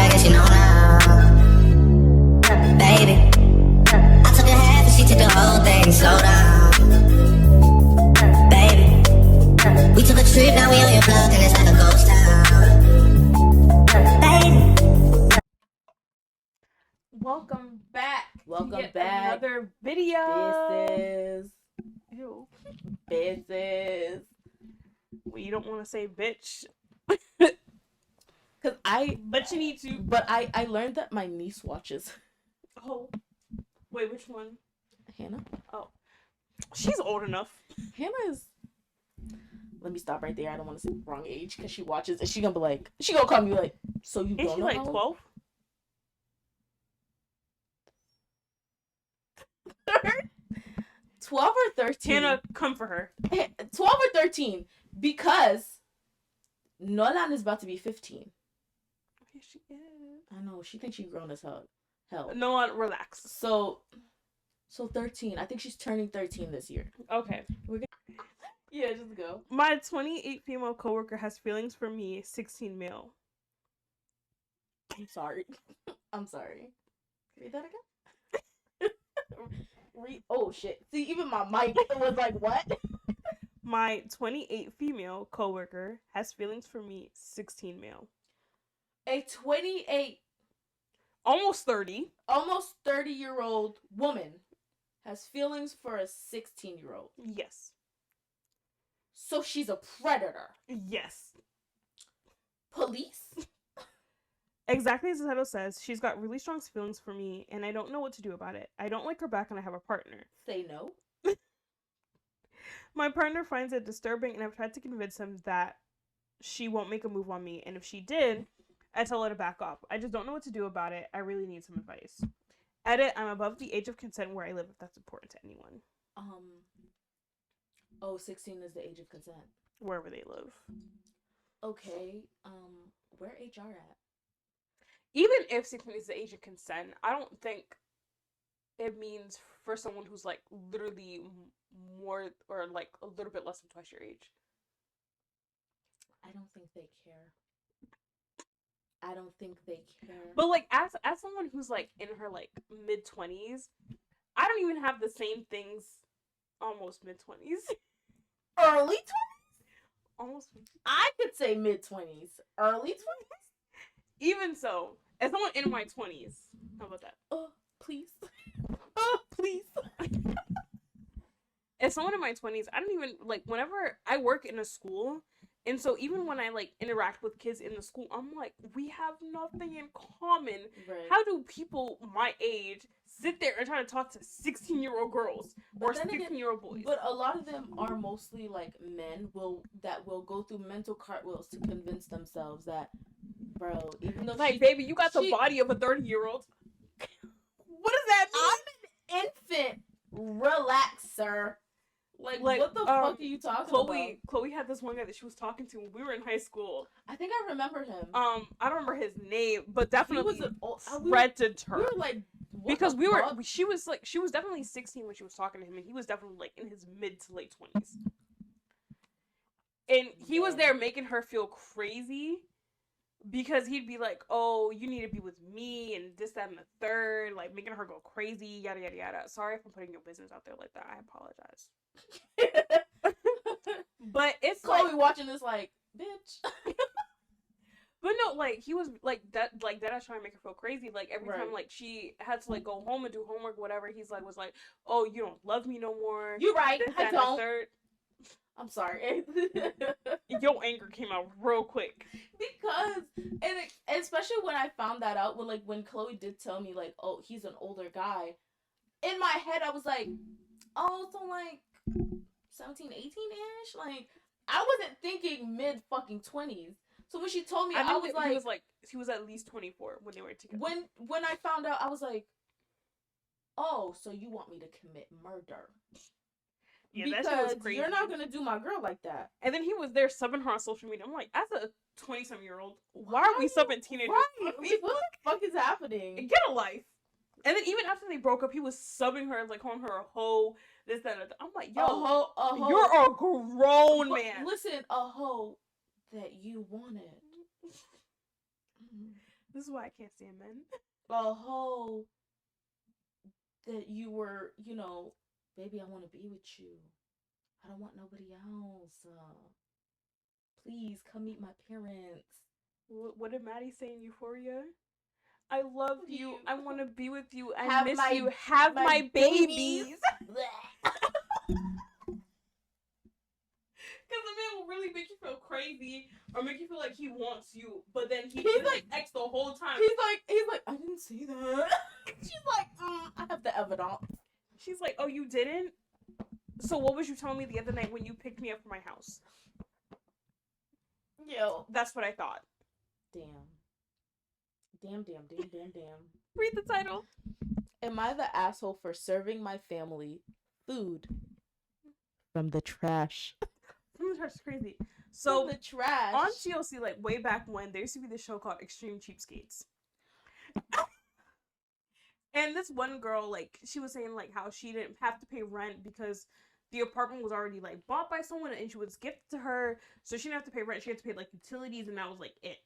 guess you know now. Baby, I took a half and she took the whole thing. Slow down. Baby, we took a trip, now we on your block and it's like a ghost town. Baby. Welcome back. Welcome back. Another video. Ew. Bitches. Well, you don't want to say bitch. Cause But you need to. But I learned that my niece watches. Oh. Wait, which one? Hannah. Oh. She's old enough. Hannah is. Let me stop right there. I don't want to say the wrong age because she watches and she gonna be like, she gonna call me like, so you Is don't she know like how old? 12? Third? 12 or 13? Hannah, come for her. 12 or 13 because Nolan is about to be 15. Here she is. I know, she thinks she's grown as hell. No one, relax. So 13. I think she's turning 13 this year. Okay. Yeah, just go. My 28 female coworker has feelings for me, 16 male. I'm sorry. I'm sorry. Read that again? Oh shit. See, even my mic was like, what? My 28 female coworker has feelings for me, 16 male. A 28, Almost 30. almost 30-year-old woman has feelings for a 16-year-old. Yes. So she's a predator. Yes. Police? Exactly as the title says, she's got really strong feelings for me, and I don't know what to do about it. I don't like her back, and I have a partner. Say no. My partner finds it disturbing, and I've tried to convince him that she won't make a move on me, and if she did, I tell her to back off. I just don't know what to do about it. I really need some advice. Edit, I'm above the age of consent where I live, if that's important to anyone. 16 is the age of consent. Wherever they live. Okay, where HR at? Even if 16 is the age of consent, I don't think it means for someone who's like literally more or like a little bit less than twice your age. I don't think they care. I don't think they care. But like as someone who's like in her like mid 20s, I don't even have the same things. Almost mid 20s. Early 20s? Almost. I could say mid 20s. Early 20s? Even so, as someone in my 20s, how about that? Please. Please. As someone in my 20s, I don't even like whenever I work in a school. And so even when I like interact with kids in the school, I'm like, we have nothing in common. Right. How do people my age sit there and try to talk to 16-year-old girls or 16-year-old boys? But a lot of them are mostly like men that will go through mental cartwheels to convince themselves that, bro, even though like, baby, you got the body of a 30-year-old. What does that mean? I'm an infant. Relax, sir. Like what the fuck are you talking about? Chloe had this one guy that she was talking to when we were in high school. I think I remember him. I don't remember his name, but definitely he was predator. We were like, because she was definitely 16 when she was talking to him, and he was definitely like in his mid to late 20s. And he was there making her feel crazy because he'd be like, "Oh, you need to be with me," and this, that, and the third, like making her go crazy, yada yada yada. Sorry if I'm putting your business out there like that. I apologize. But it's Chloe like watching this like, bitch. But no, like he was like that I was trying to make her feel crazy. Like every time like she had to like go home and do homework, whatever, he's like was like, "Oh, you don't love me no more." You're right. This, I don't. Third. I'm sorry. Your anger came out real quick. Because and especially when I found that out when Chloe did tell me like, oh, he's an older guy. In my head I was like, oh, so like 17, 18-ish? Like I wasn't thinking mid fucking 20s. So when she told me, I was like he was at least 24 when they were together. When I found out, I was like, oh, so you want me to commit murder? Yeah, because that shit was crazy. You're not gonna do my girl like that. And then he was there subbing her on social media. I'm like, as a 20-some-year-old, why are we subbing teenagers? Right. What the fuck is happening? Get a life. And then even after they broke up, he was subbing her, like calling her a hoe, this, that, and that. I'm like, yo, a hoe. You're a grown man. Listen, a hoe that you wanted. This is why I can't stand men. a hoe that you were, baby, I want to be with you. I don't want nobody else. Please come meet my parents. What did Maddie say in Euphoria? I love you. I want to be with you. I Have miss my- you. Have my babies. Because the man will really make you feel crazy or make you feel like he wants you, but then he's like X the whole time. He's like, I didn't see that. She's like, I have the evidence. She's like, oh, you didn't? So what was you telling me the other night when you picked me up from my house? Yo. That's what I thought. Damn. Read the title. Am I the asshole for serving my family food from the trash? From the trash is crazy. So From the trash. on TLC, like way back when, there used to be this show called Extreme Cheapskates. And this one girl, like, she was saying like how she didn't have to pay rent because the apartment was already like bought by someone and she was gifted to her, so she didn't have to pay rent. She had to pay like utilities, and that was like it.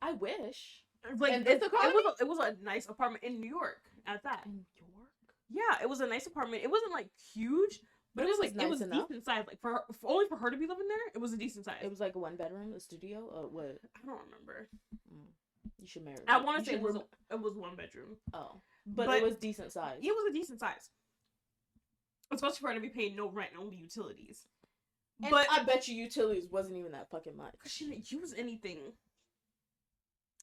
I wish. Like And this economy? it was a nice apartment in New York at that. In York? Yeah, it was a nice apartment. It wasn't like huge, but it was like nice it was enough. decent size. Like for only for her to be living there, it was a decent size. It was like a 1-bedroom, a studio, what? I don't remember. You should marry me. I want to say should it was 1 bedroom. Oh. But But it was decent size. It was a decent size, especially for her to be paying no rent, only utilities. And But I bet you utilities wasn't even that fucking much. she didn't use anything.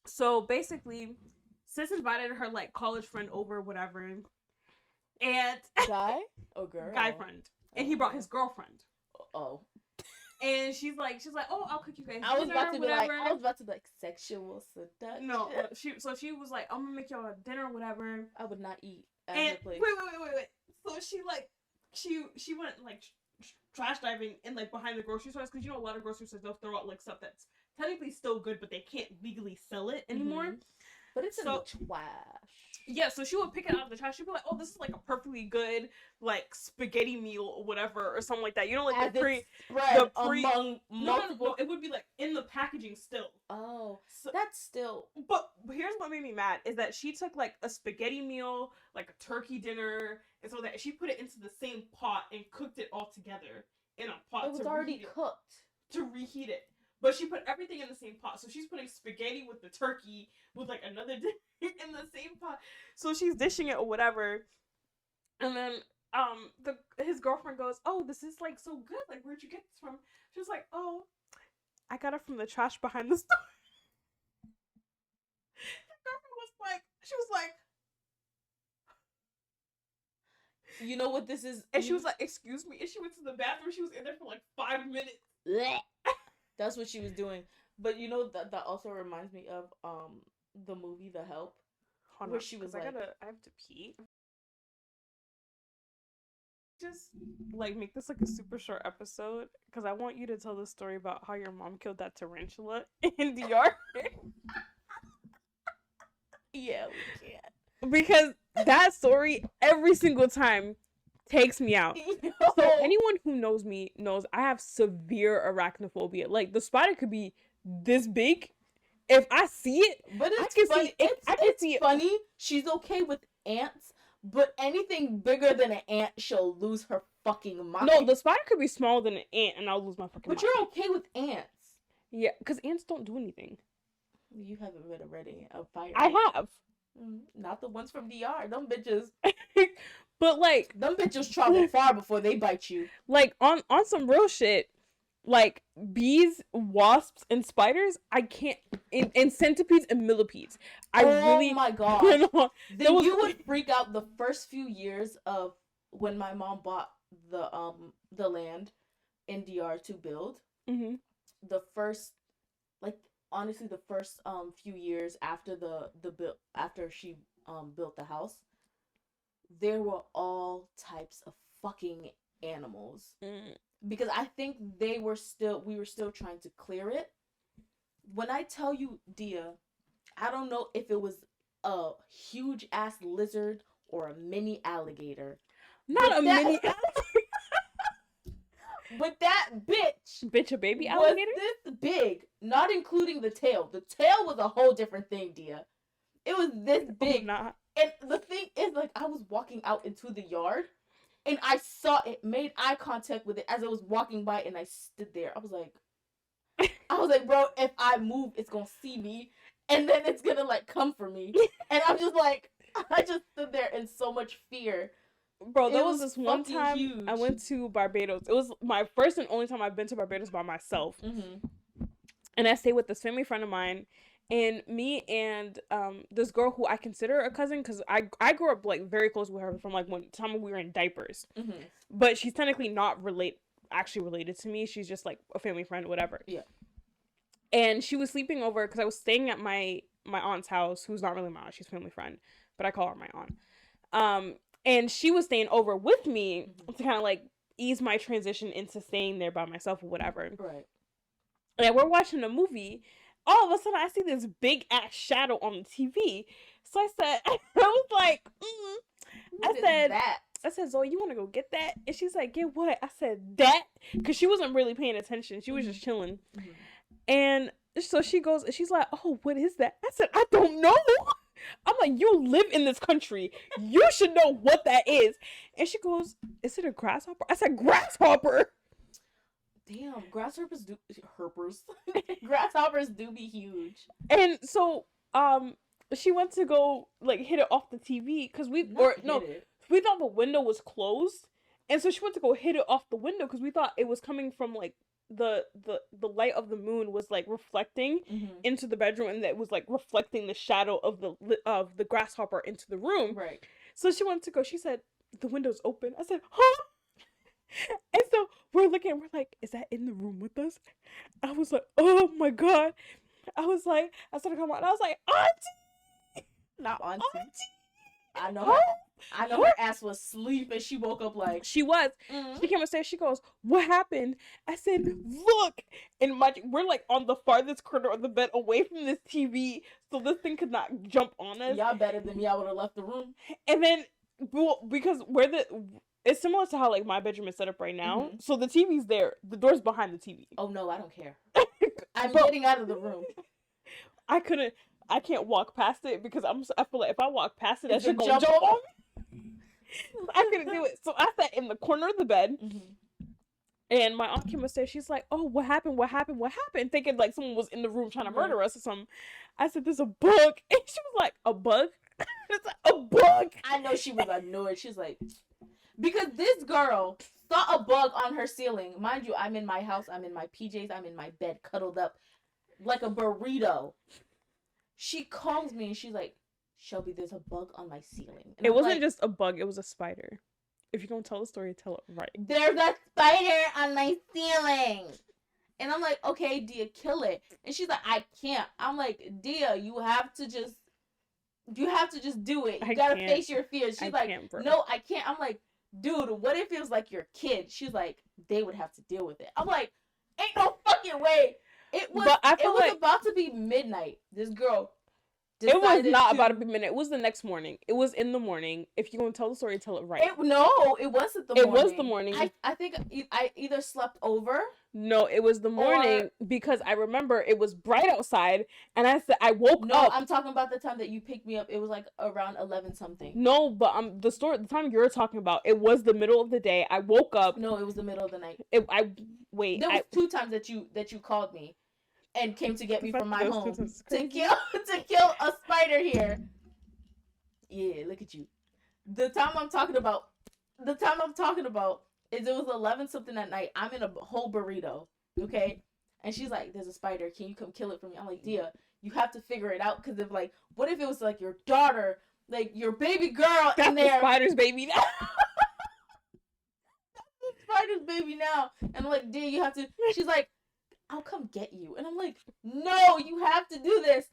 So basically, sis invited her like college friend over, whatever, and Guy or girl? guy friend, and he brought his girlfriend. Oh. And she's like, oh, I'll cook you guys I was dinner, about to be whatever. like, sexual seduction. No, she was like, I'm gonna make y'all dinner, whatever. I would not eat at And her place. wait. So she went like trash diving in like behind the grocery stores, because a lot of grocery stores, they'll throw out like stuff that's technically still good, but they can't legally sell it anymore. Mhm. But it's in So- the trash. Yeah, so she would pick it out of the trash. She'd be like, oh, this is like a perfectly good like spaghetti meal or whatever, or something like that. Like As the pre. it's spread pre- among No, multiple. it would be like in the packaging still. Oh, So, that's still. but here's what made me mad is that she took like a spaghetti meal, like a turkey dinner, and so that she put it into the same pot and cooked it all together in a pot. It was already cooked. to reheat it. But she put everything in the same pot. So she's putting spaghetti with the turkey with like another dinner in the same pot. So she's dishing it or whatever. And then his girlfriend goes, oh, this is like so good. Like, where'd you get this from? She was like, oh, I got it from the trash behind the store. His girlfriend was like, You know what this is? and she was like, excuse me. And she went to the bathroom. She was in there for like 5 minutes. That's what she was doing. But you know that also reminds me of the movie The Help. Hold Where on, she was 'cause like- I have to pee. Just like make this like a super short episode, because I want you to tell the story about how your mom killed that tarantula in DR. Yeah, we can't. Because that story every single time takes me out. So anyone who knows me knows I have severe arachnophobia. Like the spider could be this big. If I see it, But I it's can funny. see it. I can see it. Funny. She's okay with ants, but anything bigger than an ant, she'll lose her fucking mind. No, the spider could be smaller than an ant, and I'll lose my fucking but mind. you're okay with ants. Yeah, because ants don't do anything. You haven't read a fire. I ant. have. Not the ones from DR. Them bitches. But like Them bitches travel far before they bite you. like on some real shit, like bees, wasps, and spiders, I can't, and centipedes and millipedes. I really my god. cannot. Then was- you would freak out the first few years of when my mom bought the land in DR to build. Mm-hmm. The first, like honestly, the first few years after after she built the house, there were all types of fucking animals. Because I think we were still trying to clear it. When I tell you, Dia, I don't know if it was a huge ass lizard or a mini alligator. Not But a that- mini. But that Bitch, a baby was alligator? this big, not including the tail. The tail was a whole different thing, Dia. It was this big. Oh, nah. And the thing is, like, I was walking out into the yard, and I saw it, made eye contact with it as I was walking by, and I stood there. I was like, bro, if I move, it's gonna see me, and then it's gonna, like, come for me. And I'm just like, I just stood there in so much fear. Bro, there It was was this one fucking time huge. I went to Barbados. It was my first and only time I've been to Barbados by myself. Mm-hmm. And I stayed with this family friend of mine. And me and this girl who I consider a cousin, because I grew up, like, very close with her from, like, when time we were in diapers. Mm-hmm. But she's technically not actually related to me. She's just, like, a family friend, whatever. Yeah. And she was sleeping over because I was staying at my aunt's house, who's not really my aunt, she's a family friend, but I call her my aunt. And she was staying over with me to kind of, like, ease my transition into staying there by myself or whatever. Right. And we're watching a movie. All of a sudden, I see this big ass shadow on the TV. So I said, I was like, I said, Zoe, you want to go get that? And she's like, get what? I said, that? Because she wasn't really paying attention. She was just chilling. Mm-hmm. And so she goes, she's like, oh, what is that? I said, I don't know. I'm like, you live in this country. You should know what that is. And she goes, is it a grasshopper? I said, grasshopper. Damn, grasshoppers do be huge. And so, she went to go, like, hit it off the TV because we thought the window was closed, and so she went to go hit it off the window because we thought it was coming from, like, the light of the moon was, like, reflecting into the bedroom, and that was, like, reflecting the shadow of the grasshopper into the room. Right. So she went to go. She said, the window's open. I said, huh? And so we're looking, and we're like, is that in the room with us? I was like, oh my god. I started coming out, and I was like, auntie, not auntie. I know. Huh? I know her ass was asleep, and she woke up like she was. She came upstairs. She goes, "What happened?" I said, "Look!" And we're like on the farthest corner of the bed, away from this TV, so this thing could not jump on us. Y'all better than me. I would have left the room. And then, because it's similar to how, like, my bedroom is set up right now. So the TV's there. The door's behind the TV. Oh no, I don't care. I'm getting out of the room. I can't walk past it because I feel like if I walk past it, that It's shit gonna gonna jump on me. I couldn't do it. So I sat in the corner of the bed, and my aunt came upstairs. She's like, "Oh, what happened? What happened? What happened?" Thinking like someone was in the room trying to murder us or something. I said, "There's a bug," and she was like, "A bug?" It's like, a bug. I know she was annoyed. She's like, because this girl saw a bug on her ceiling. Mind you, I'm in my house. I'm in my PJs. I'm in my bed, cuddled up like a burrito. She calls me and she's like, Shelby, there's a bug on my ceiling. And it I'm wasn't like, just a bug, it was a spider. If you're gonna tell the story, tell it right. There's a spider on my ceiling. And I'm like, okay, Dia, kill it. And she's like, I can't. I'm like, Dia, you have to just do it. You gotta face your fears. She's like, no, I can't. I'm like, dude, what if it was like your kid? She's like, they would have to deal with it. I'm like, ain't no fucking way. It was about to be midnight. This girl It was not about to be midnight. It was the next morning. It was in the morning. If you're going to tell the story, tell it right. It wasn't the morning. It was the morning. I think I either slept over. No, it was the morning because I remember it was bright outside and I woke up. No, I'm talking about the time that you picked me up. It was like around 11 something. No, but the time you're talking about, it was the middle of the day. I woke up. No, it was the middle of the night. There was 2 times that you called me and came to get me from my home to kill a spider here. Yeah, look at you. The time I'm talking about is it was 11 something at night. I'm in a whole burrito, okay? And she's like, there's a spider. Can you come kill it for me? I'm like, Dia, you have to figure it out because if like, what if it was like your daughter, like your baby girl in there? The spider's baby now. That's the spider's baby now. And I'm like, Dia, you have to. She's like, I'll come get you. And I'm like, no, you have to do this.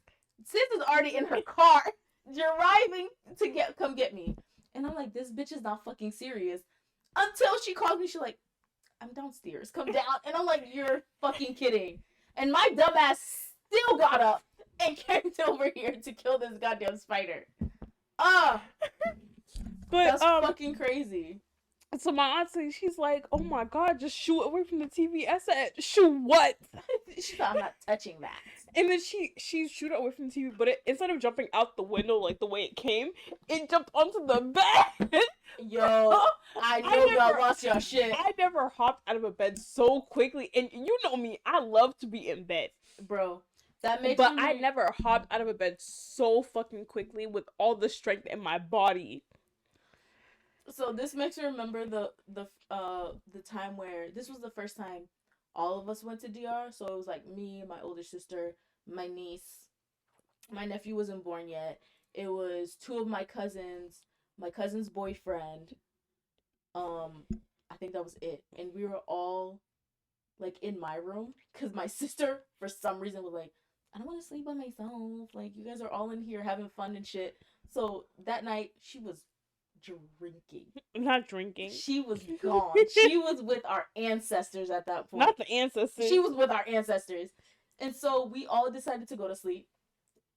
Sis is already in her car, driving to come get me. And I'm like, this bitch is not fucking serious. Until she calls me, she's like, I'm downstairs. Come down. And I'm like, you're fucking kidding. And my dumbass still got up and came over here to kill this goddamn spider. But that's fucking crazy. So my auntie, she's like, "Oh my god, just shoot away from the TV." I said, "Shoot what?" She thought, I'm not touching that. And then she shoot it away from the TV, but instead of jumping out the window like the way it came, it jumped onto the bed. Yo, I know y'all lost your shit. I never hopped out of a bed so quickly, and you know me, I love to be in bed, Bro, that makes but me... I never hopped out of a bed so fucking quickly with all the strength in my body. So this makes me remember the time where this was the first time all of us went to DR. So it was like me, my older sister, my niece, my nephew wasn't born yet. It was two of my cousin's boyfriend. I think that was it, and we were all like in my room because my sister for some reason was like, I don't want to sleep by myself. Like, you guys are all in here having fun and shit. So that night she was drinking. Not drinking. She was gone. She was with our ancestors at that point. Not the ancestors. She was with our ancestors. And so we all decided to go to sleep.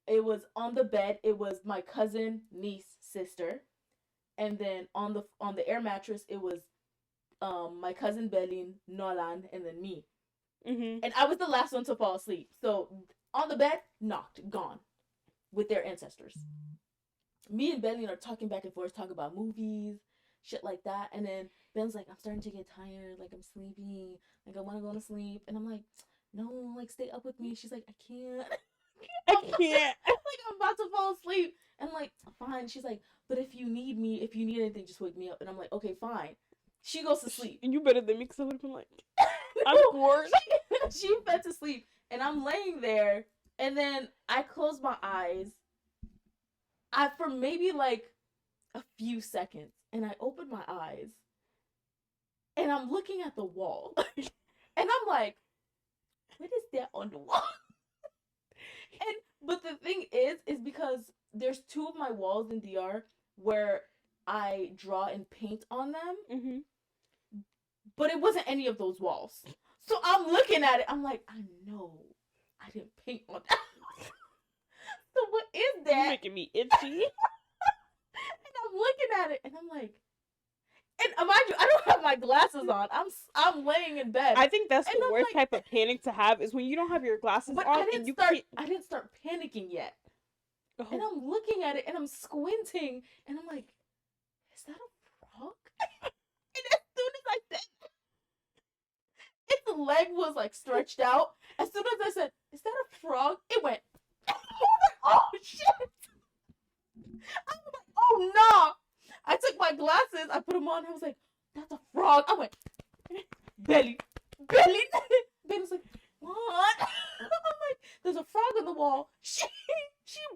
It was on the bed. It was my cousin, niece, sister. And then on the air mattress, it was my cousin Berlin, Nolan, and then me. Mm-hmm. And I was the last one to fall asleep. So on the bed, knocked, gone, with their ancestors. Me and Berlin are talking back and forth, talking about movies, shit like that. And then Ben's like, I'm starting to get tired. Like, I'm sleepy. Like, I want to go to sleep. And I'm like, no, like, stay up with me. She's like, I can't. I can't. Like, I'm about to fall asleep. And I'm like, fine. She's like, but if you need anything, just wake me up. And I'm like, okay, fine. She goes to sleep. You better than me because I would have been like, No, I'm bored. She went to sleep. And I'm laying there. And then I close my eyes. For maybe like a few seconds. And I open my eyes. And I'm looking at the wall. And I'm like, what is that on the wall? But the thing is because there's two of my walls in DR where I draw and paint on them. Mm-hmm. But it wasn't any of those walls. So I'm looking at it. I'm like, I know I didn't paint on that. So what is that? You're making me itchy. And I'm looking at it and I'm like, and mind you, I don't have my glasses on. I'm laying in bed. I think that's And the I'm worst like, type of panic to have is when you don't have your glasses but on I and you didn't start panicking yet. Oh. And I'm looking at it and I'm squinting and I'm like, is that a frog? And as soon as I said its leg was like stretched out, as soon as I said, is that a frog? It went, oh shit. I was like, oh no. I took my glasses, I put them on, I was like, that's a frog. I went, Belly. Belly's like, what? I'm like, there's a frog on the wall. She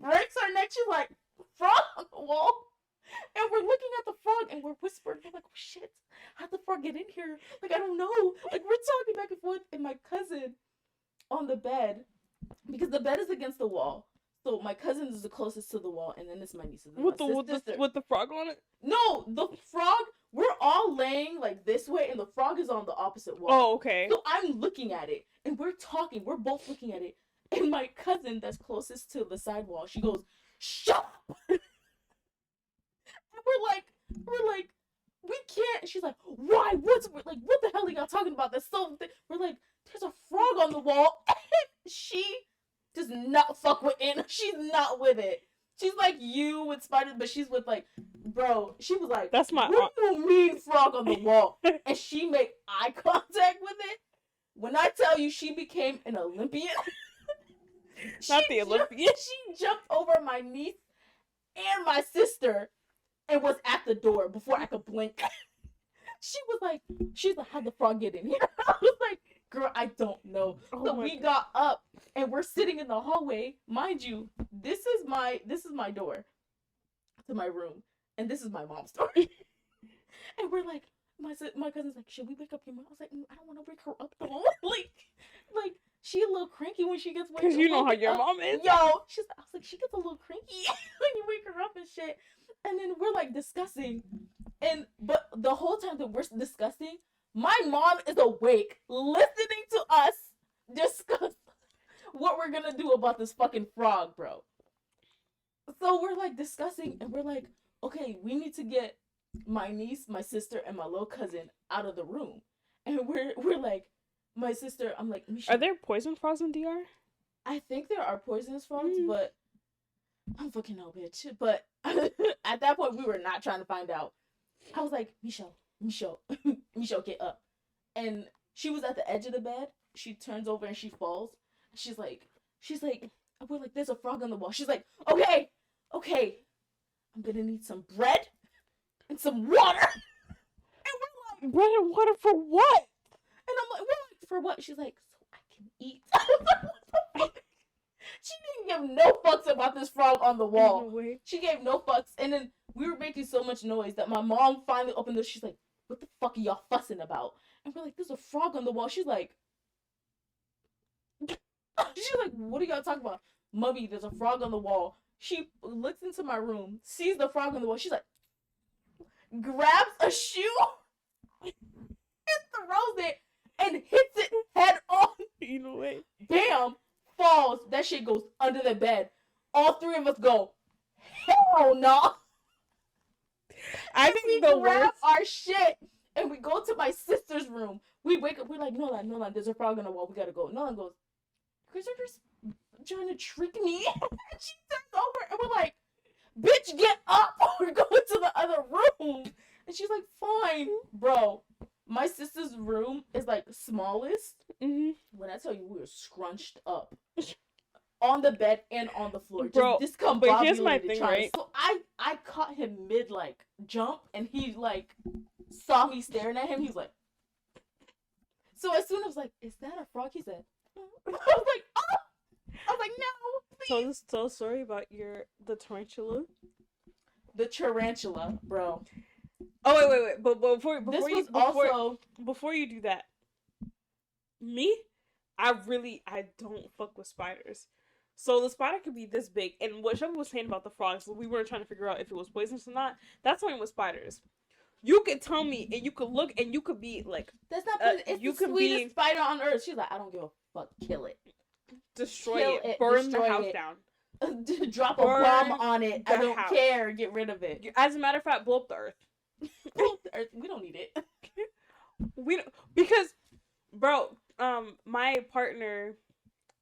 breaks her neck. She's like, frog on the wall. And we're looking at the frog and we're whispering. We're like, oh shit, how'd the frog get in here? Like, I don't know. Like, we're talking back and forth. And my cousin on the bed, because the bed is against the wall. So my cousin is the closest to the wall, and then it's my niece. with the frog on it. No, the frog. We're all laying like this way, and the frog is on the opposite wall. Oh, okay. So I'm looking at it, and we're talking. We're both looking at it, and my cousin that's closest to the side wall, she goes, "Shut up!" And we're like, we can't. And she's like, "Why? What the hell are y'all talking about? That's so." We're like, "There's a frog on the wall," and she does not fuck with it. She's not with it. She's like you with spiders, but she's with like, bro. She was like, that's my. What do you mean frog on the wall? And she made eye contact with it. When I tell you, she became an Olympian. Not the Olympian. She jumped over my niece and my sister, and was at the door before I could blink. She's like, how'd the frog get in here? I was like, girl, I don't know. Oh so we got up and we're sitting in the hallway. Mind you, this is my door to my room, and this is my mom's door. And we're like, my cousin's like, should we wake up your mom? I was like, I don't want to wake her up though. like she a little cranky when she gets because you know how your mom is. Yo, I was like, she gets a little cranky when you wake her up and shit. And then we're like discussing, but the whole time that we're discussing, my mom is awake, listening to us discuss what we're gonna do about this fucking frog, bro. So we're like discussing, and we're like, okay, we need to get my niece, my sister, and my little cousin out of the room, and we're like, my sister, I'm like, Misha, Are there poison frogs in DR? I think there are poisonous frogs, Mm. but I don't fucking know, bitch. But at that point, we were not trying to find out. I was like, Michelle, Michelle, get up. And she was at the edge of the bed. She turns over and she falls. She's like, we're like, there's a frog on the wall. She's like, okay, I'm gonna need some bread and some water. And we're like, Bread and water for what? and I'm like, we're like, for what? She's like, so I can eat. She didn't give no fucks about this frog on the wall. No way. She gave no fucks. And then we were making so much noise that my mom finally opened the. She's like, what the fuck are y'all fussing about? And we're like, there's a frog on the wall. She's like, what are y'all talking about? Mummy, there's a frog on the wall. She looks into my room, sees the frog on the wall. She's like, grabs a shoe and throws it and hits it head on. You know what? Bam! Falls. That shit goes under the bed. All three of us go, hell no. I And think we the grab worst. our shit and we go to my sister's room. We wake up. We're like, Nolan, there's a frog on the wall. We gotta go. Nolan goes, Chris, you're just trying to trick me. And she turns over and we're like, bitch, get up. We're going to the other room. And she's like, fine, bro. My sister's room is like smallest. Mm-hmm. When I tell you we were scrunched up on the bed and on the floor, Bro, just but here's my discombobulated thing, trying. right? So I caught him mid like jump, and he like saw me staring at him. He's like, so as soon as I was like, is that a frog? He said, I was like, oh, I was like, no. Tell a story about the tarantula. The tarantula, bro. Oh wait. But before you do that, me, I don't fuck with spiders. So the spider could be this big, and what Shelby was saying about the frogs, we weren't trying to figure out if it was poisonous or not. That's something with spiders. You could tell me, and you could look, and you could be like, That's not poison. It's you the could sweetest spider on earth. She's like, I don't give a fuck. Kill it. destroy Kill it, it, burn destroy the house it. down. Drop a Burn bomb on it. I the don't house. care. Get rid of it. As a matter of fact, blow up the earth. We don't need it. We don't, because, bro, my partner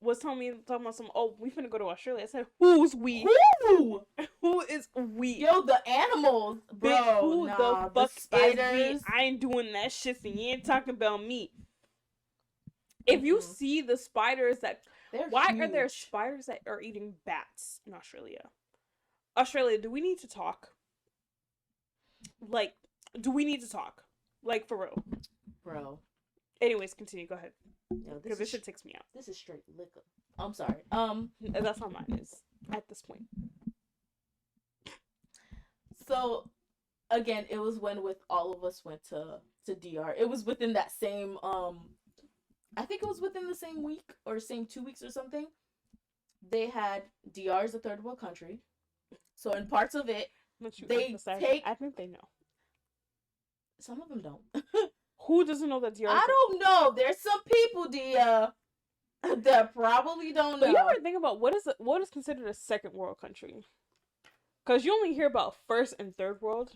was talking about some. Oh, we finna go to Australia. I said, who's we? Who is we? Yo, the animals, bro. Bitch, who the fuck is spiders? we? I ain't doing that shit. So you ain't talking about me. If you see the spiders why are there spiders that are eating bats in Australia? Australia, do we need to talk? Like, do we need to talk? Like, for real. Bro. Anyways, continue. Go ahead. Yo, Because this shit takes me out. This is straight liquor. I'm sorry. That's how mine is at this point. So, again, it was when with all of us went to DR. It was within that same I think it was within the same week or same 2 weeks or something. They had DR is a third world country. So in parts of it, they take. I think they know. Some of them don't. Who doesn't know that DR? I don't know. There's some people, that probably don't know. But you ever think about what is considered a second world country? Because you only hear about first and third world.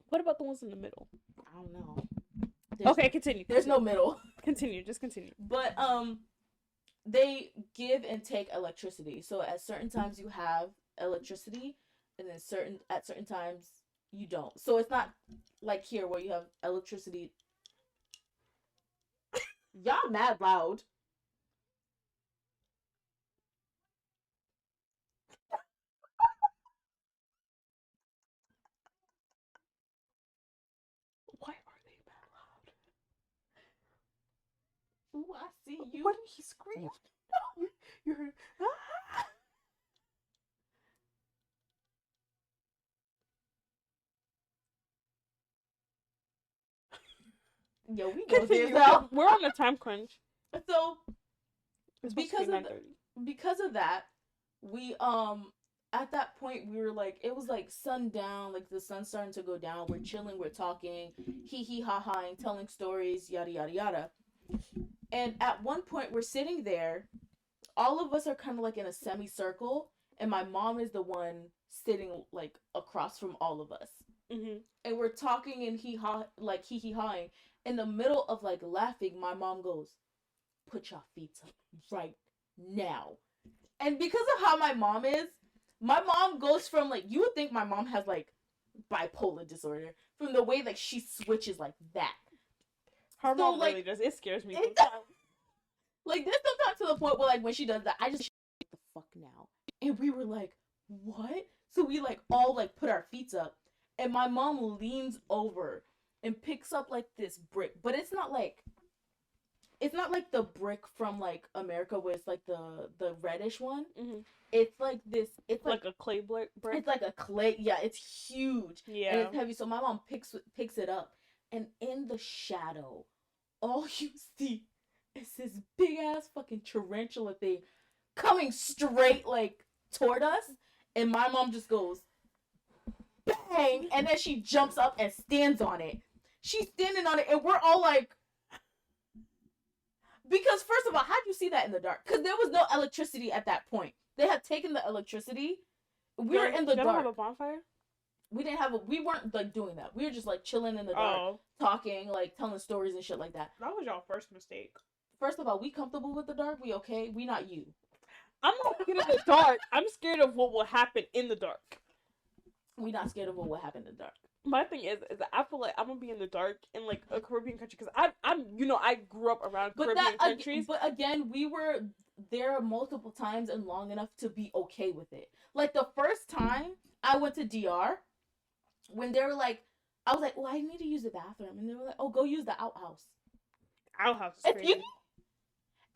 What about the ones in the middle? I don't know. Okay, continue. There's no middle. Just continue. But they give and take electricity. So at certain times you have electricity, and then at certain times you don't. So it's not like here where you have electricity. Y'all mad loud. Why are they mad loud? Ooh, I see you. What did he scream? You heard. Ah! Yo, we go Continue. there now. We're on a time crunch. So It's supposed to be 9:30. because of that, we at that point we were like, it was like sundown, like the sun's starting to go down. We're chilling, we're talking, hee ha ha, and telling stories, yada yada yada. And at one point we're sitting there, all of us are kind of like in a semicircle, and my mom is the one sitting like across from all of us. and we're talking and hee hawing. In the middle of like laughing, my mom goes, "Put your feet up right now." And because of how my mom is, my mom goes from like, you would think my mom has like bipolar disorder from the way like she switches like that. Her mom like, really does. It scares me. Like there's sometimes to the point where like when she does that, I just what the fuck now. And we were like, what? So we like all like put our feet up, and my mom leans over and picks up like this brick, but it's not like the brick from like America where it's like the reddish one. It's like this. It's like a clay brick. It's like a clay. Yeah, it's huge. Yeah, and it's heavy. So my mom picks it up, and in the shadow, all you see is this big ass fucking tarantula thing coming straight like toward us, and my mom just goes bang, and then she jumps up and stands on it. She's standing on it, and we're all like, because first of all, how'd you see that in the dark? Because there was no electricity at that point. They had taken the electricity. We were in the dark. Have a bonfire? We weren't like doing that. We were just like chilling in the dark, talking, like telling stories and shit like that. That was y'all first mistake. First of all, we comfortable with the dark? We okay? We not you. I'm not scared of the dark. I'm scared of what will happen in the dark. We not scared of what will happen in the dark. My thing is that I feel like I'm gonna be in the dark in like a Caribbean country because I'm I grew up around Caribbean countries. But again, we were there multiple times and long enough to be okay with it. Like the first time I went to DR, when they were like, I was like, "Oh, I need to use the bathroom," and they were like, "Oh, go use the outhouse." Outhouse is crazy.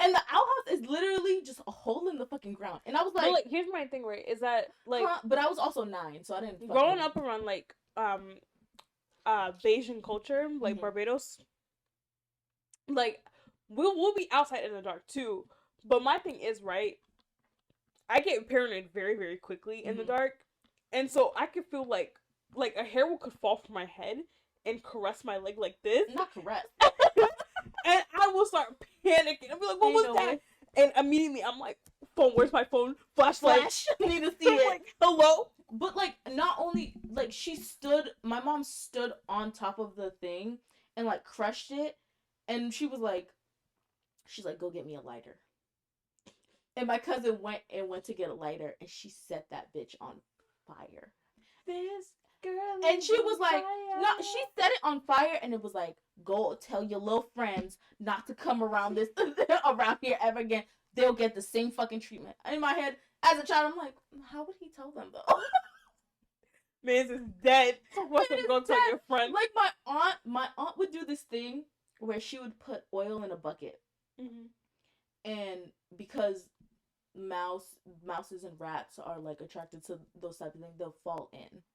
And the outhouse is literally just a hole in the fucking ground. And I was like, but, like, here's my thing, right? Is that like, but I was also 9, so I didn't. Growing up around like Bayesian culture, like Barbados, like we'll be outside in the dark too. But my thing is, right, I get paranoid very, very quickly in the dark, and so I could feel like a hair could fall from my head and caress my leg like this. Not caress. And I will start panicking. I'll be like, "What was that?" And immediately I'm like, "Phone, where's my phone? Flashlight. Need to see it." Like, hello. But like, not only like my mom stood on top of the thing and like crushed it, and she's like, "Go get me a lighter." And my cousin went to get a lighter, and she set that bitch on fire. This girl. And she was like, "No," she set it on fire, and it was like, "Go tell your little friends not to come around here ever again. They'll get the same fucking treatment." In my head, as a child, I'm like, how would he tell them though? Man's is dead. What's gonna go tell your friend? Like my aunt would do this thing where she would put oil in a bucket, and because mouses and rats are like attracted to those type of things, they'll fall in.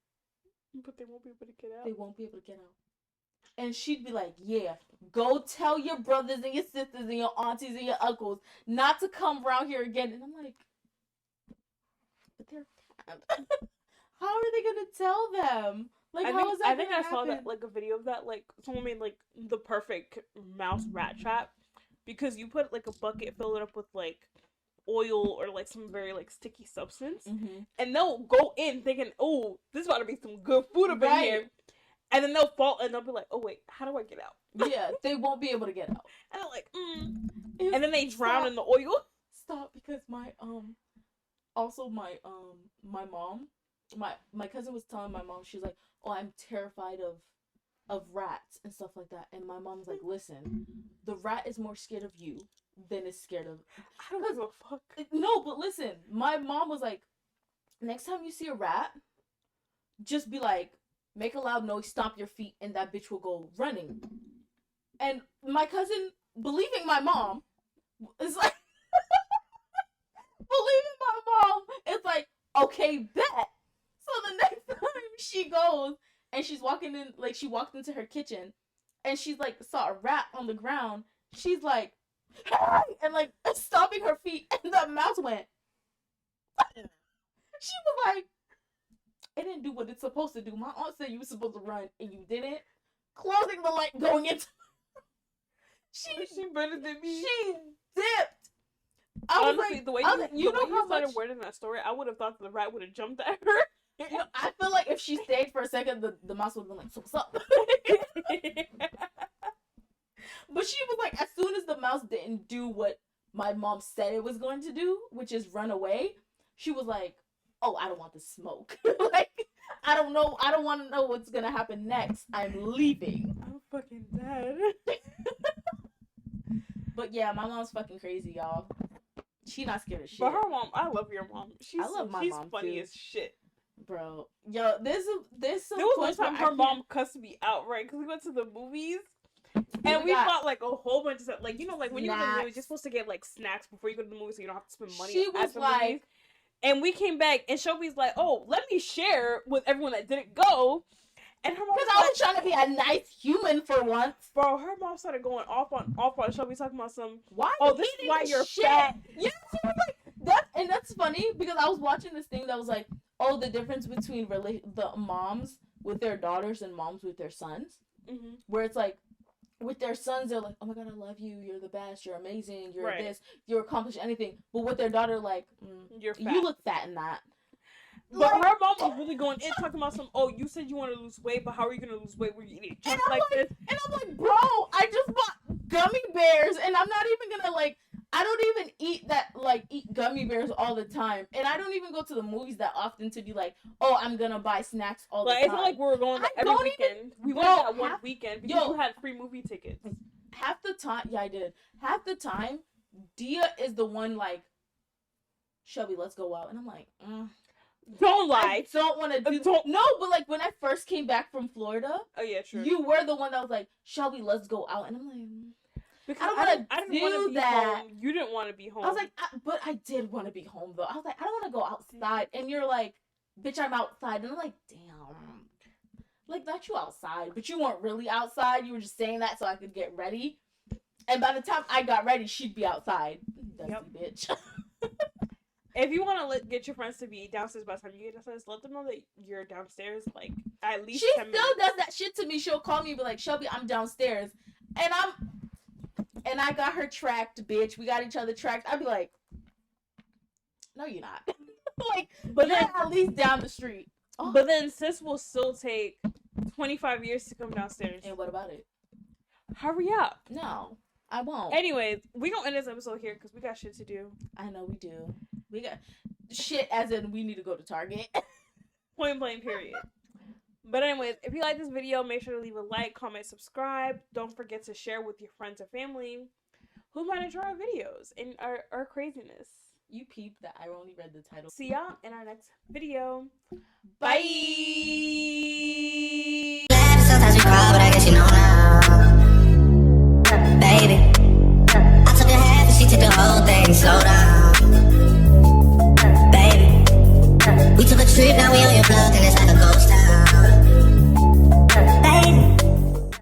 But they won't be able to get out. They won't be able to get out. And she'd be like, "Yeah, go tell your brothers and your sisters and your aunties and your uncles not to come around here again." And I'm like, but they're how are they gonna tell them? Like, I think I saw that like a video of that. Like someone made like the perfect mouse rat trap because you put like a bucket, fill it up with like oil or like some very like sticky substance, and they'll go in thinking, "Oh, this is about to be some good food up in here." And then they'll fall and they'll be like, "Oh wait, how do I get out?" Yeah, they won't be able to get out. And they're like, and then they drown in the oil. Stop, because my mom, my cousin was telling my mom, she's like, "Oh, I'm terrified of rats and stuff like that." And my mom's like, "Listen, the rat is more scared of you than is scared of." I don't give a fuck. No, but listen, my mom was like, "Next time you see a rat, just be like, make a loud noise, stomp your feet, and that bitch will go running." And my cousin, believing my mom, is like, believing my mom, it's like, "Okay, bet." So the next time she goes, and she's walking in, like, she walked into her kitchen, and she's like, saw a rat on the ground, she's like, "Hey!" and like, stomping her feet, and the mouse went. She was like, "It didn't do what it's supposed to do. My aunt said you were supposed to run, and you didn't." Closing the light, going into. She better than me. She dipped. I was honestly, like, the way you started wording that story, I would have thought the rat would have jumped at her. You know, I feel like if she stayed for a second, the mouse would have been like, so what's up? But she was like, as soon as the mouse didn't do what my mom said it was going to do, which is run away, she was like, oh, I don't want the smoke. Like, I don't know. I don't want to know what's going to happen next. I'm leaving. I'm fucking dead. But yeah, my mom's fucking crazy, y'all. She not scared of shit. But her mom, I love your mom. I love my mom, She's funny too. as shit. Bro, yo, there's some There was one points where time I her can't- mom cussed me out, right? Because we went to the movies. And we got- bought like a whole bunch of stuff. Like, you know, like when you go to the Snacks. movies, you're supposed to get like snacks before you go to the movies so you don't have to spend money She at was the like- movies. And we came back and Shelby's like, oh, let me share with everyone that didn't go. And her mom Because was I like, was trying to be a nice human for once. bro, her mom started going off on Shelby talking about some, Why? oh, you this is eating why you're shit? fat. Yeah, she was like that, and that's funny because I was watching this thing that was like, oh, the difference between the moms with their daughters and moms with their sons, Mm-hmm. where it's like, with their sons, they're like, oh my god, I love you, you're the best, you're amazing, you're Right. this, you accomplish anything. But with their daughter, like, You're fat. you look fat in that. But Like- her mom was really going in talking about some, oh, you said you want to lose weight, but how are you going to lose weight when you eat And just I'm like like, this? and I'm like, bro, I just bought gummy bears, and I'm not even gonna like. I don't even eat gummy bears all the time, and I don't even go to the movies that often to be like, oh, I'm gonna buy snacks all Like, the it's time. not like we were going I every don't weekend. We Bro, went that one half- weekend because yo. you had free movie tickets. Half the time, yeah, I did. Half the time, Dia is the one like, Shelby, let's go out, and I'm like, Don't lie. I don't want to do. Don't- No, but like when I first came back from Florida, Oh, yeah, true. you were the one that was like, Shelby, let's go out, and I'm like. because I don't wanna I didn't do want to be that. home. You didn't want to be home. I was like, but I did want to be home though. I was like, I don't want to go outside. And you're like, bitch, I'm outside. And I'm like, damn. Like, not you outside, but you weren't really outside. You were just saying that so I could get ready. And by the time I got ready, she'd be outside. Dusty Yep. bitch. if you want to get your friends to be downstairs by the time you get downstairs, let them know that you're downstairs, like, at least She 10 still minutes. does that shit to me. She'll call me and be like, Shelby, I'm downstairs. And I got her tracked, bitch. We got each other tracked. I'd be like, no, you're not. Like, But you're then- at least down the street. Oh. But then sis will still take 25 years to come downstairs. And what about it? Hurry up. No, I won't. Anyways, we gonna end this episode here because we got shit to do. I know we do. We got shit as in we need to go to Target. Point blank, period. But anyways, if you like this video, make sure to leave a like, comment, subscribe. Don't forget to share with your friends and family who might enjoy our videos and our craziness. You peeped that I only read the title. See y'all in our next video. Bye. Laugh, sometimes we cry, but I guess you know now. Baby, I took a half and she took the whole thing. Slow down. Baby, we took a trip, now we on your block and it's like a ghost